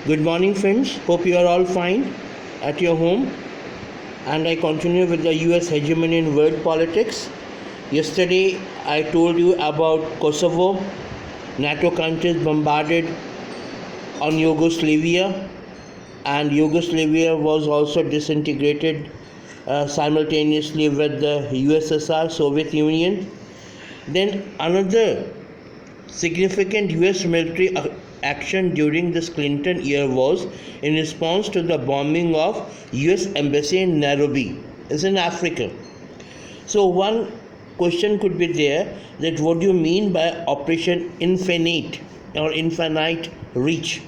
Good morning, friends. Hope you are all fine at your home. And I continue with the US hegemony in world politics. Yesterday, I told you about Kosovo. NATO countries bombarded on Yugoslavia, and Yugoslavia was also disintegrated simultaneously with the USSR, Soviet Union. Then another significant US military action during this Clinton year was in response to the bombing of US embassy in Nairobi. It's in Africa. So one question could be there, that what do you mean by Operation Infinite or Infinite Reach?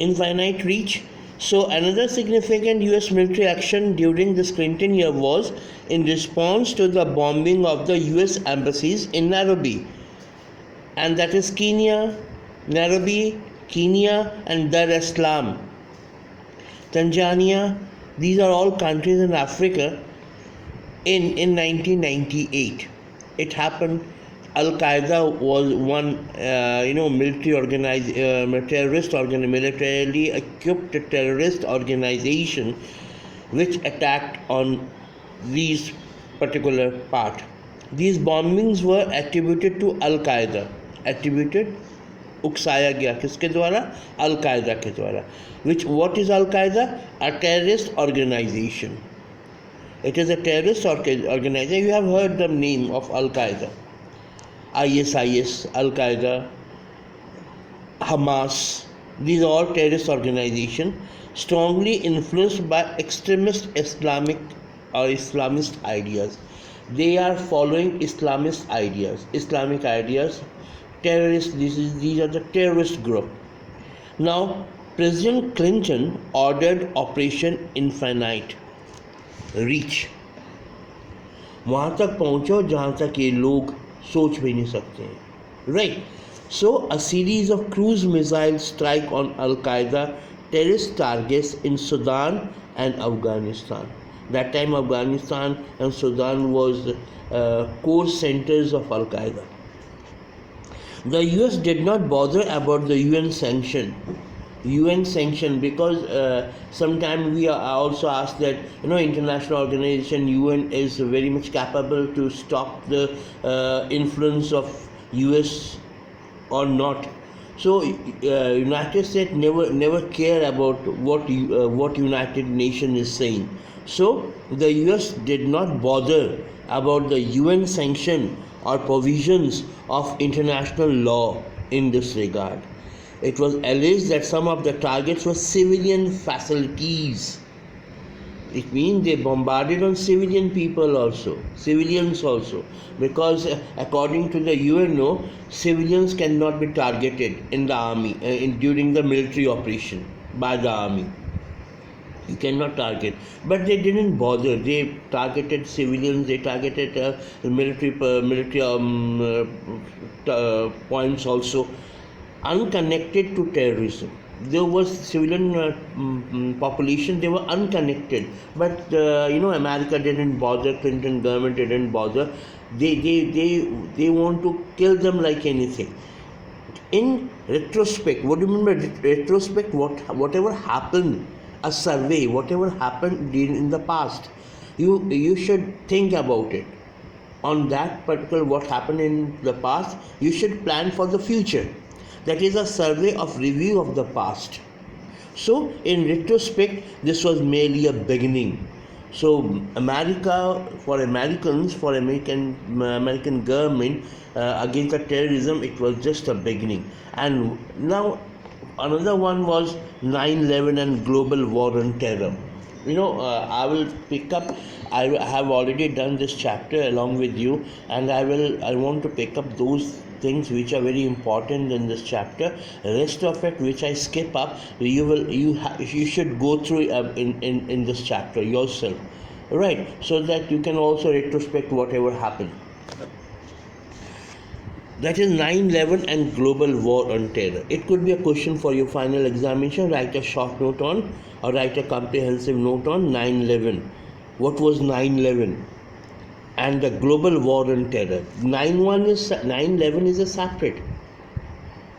Infinite Reach. So another significant US military action during this Clinton year was in response to the bombing of the US embassies in Nairobi, and that is Kenya, Nairobi, Kenya, and Dar es Salaam, Tanzania. These are all countries in Africa. In 1998, it happened. Al Qaeda was one, militarily equipped terrorist organization, which attacked on these particular part. These bombings were attributed to Al Qaeda. Attributed, उकसाया गया किसके द्वारा? अल कायदा के द्वारा. What is Al Qaeda? A terrorist organization. It is a terrorist organization. You have heard the name of Al Qaeda. ISIS, Al Qaeda, Hamas. These are all terrorist organizations strongly influenced by extremist Islamist ideas. They are following Islamist ideas, Islamic ideas. Terrorists. These are the terrorist group. Now, President Clinton ordered Operation Infinite Reach. वहाँ तक पहुँचो जहाँ तक ये लोग सोच भी नहीं सकते हैं. Right. So, a series of cruise missile strike on Al-Qaeda terrorist targets in Sudan and Afghanistan. That time, Afghanistan and Sudan was core centers of Al-Qaeda. The US did not bother about the UN sanction. Because sometimes we are also asked that international organization UN is very much capable to stop the influence of US or not. So United States never care about what United Nations is saying. So the US did not bother about the UN sanction or provisions of international law in this regard. It was alleged that some of the targets were civilian facilities. It means they bombarded on civilians also, because according to the UNO, civilians cannot be targeted in the army during the military operation by the army. You cannot target, but they didn't bother. They targeted civilians. They targeted military points also, unconnected to terrorism. There was civilian population. They were unconnected, but America didn't bother. Clinton government didn't bother. They want to kill them like anything. In retrospect, what do you mean by retrospect? Whatever happened. A survey, whatever happened in the past, you should think about it. On that particular what happened in the past, you should plan for the future. That is a survey of review of the past. So in retrospect, this was merely a beginning. So American government against the terrorism, it was just a beginning. And now another one was 9/11 and global war on terror. I will pick up. I have already done this chapter along with you, and I want to pick up those things which are very important in this chapter. Rest of it, which I skip up, you should go through in this chapter yourself, right? So that you can also retrospect whatever happened. That is 9/11 and global war on terror. It could be a question for your final examination. Write a short note on, or write a comprehensive note on 9/11. What was 9/11? And the global war on terror. 9/11 is a separate.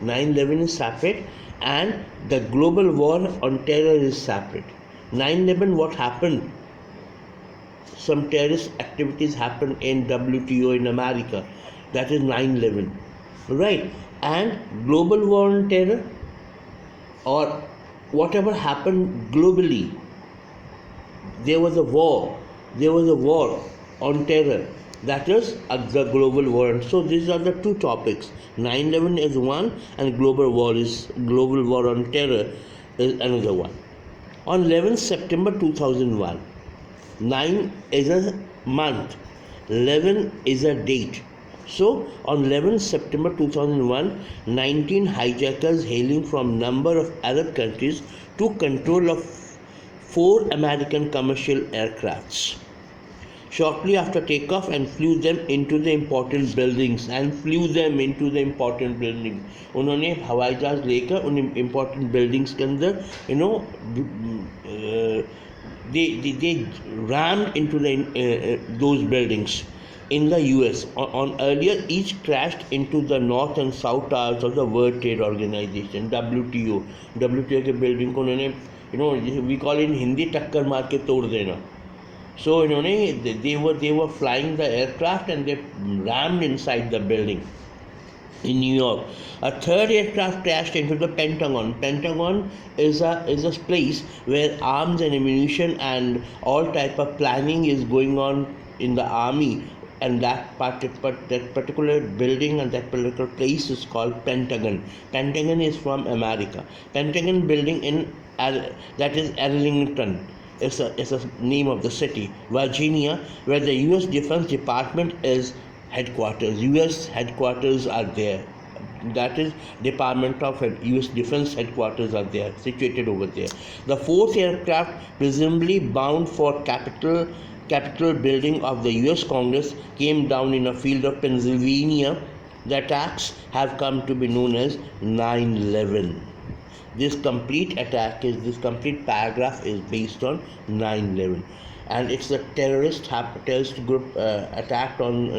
9/11 is separate, and the global war on terror is separate. 9/11, what happened? Some terrorist activities happened in WTO in America. That is 9/11, right? And global war on terror, or whatever happened globally, there was a war. There was a war on terror. That is the global war. And so these are the two topics. 9/11 is one, and global war on terror is another one. On 11th September 2001, 9 is a month, 11 is a date. So, on 11th September 2001, 19 hijackers hailing from number of Arab countries took control of 4 American commercial aircrafts shortly after takeoff and flew them into the important buildings. उन्होंने हवाई जहाज लेकर उन important buildings के अंदर they rammed into those buildings in the US. On earlier, each crashed into the north and south towers of the World Trade Organization, WTO. WTO के building को उन्होंने we call in Hindi टक्कर मार के तोड़ देना. So they were flying the aircraft and they rammed inside the building in New York. A third aircraft crashed into the Pentagon. Pentagon is a place where arms and ammunition and all type of planning is going on in the army, and that particular building and that particular place is called Pentagon. Pentagon is from America. Pentagon building that is Arlington. It's a name of the city, Virginia, where the U.S. Defense Department is headquarters. U.S. headquarters are there. That is Department of U.S. Defense headquarters are there, situated over there. The fourth aircraft, presumably bound for Capitol building of the U.S. Congress, came down in a field of Pennsylvania. The attacks have come to be known as 9/11. This complete paragraph is based on 9/11, and it's a terrorist group attacked on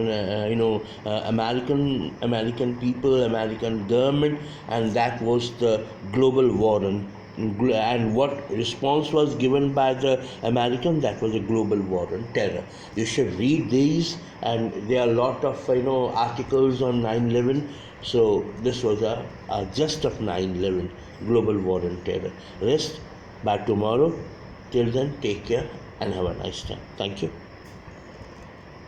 American people, American government, and that was the global war. And what response was given by the Americans? That was a global war on terror. You should read these, and there are a lot of articles on 9/11. So this was a gist of 9/11, global war on terror. Rest by tomorrow. Till then, take care and have a nice time. Thank you.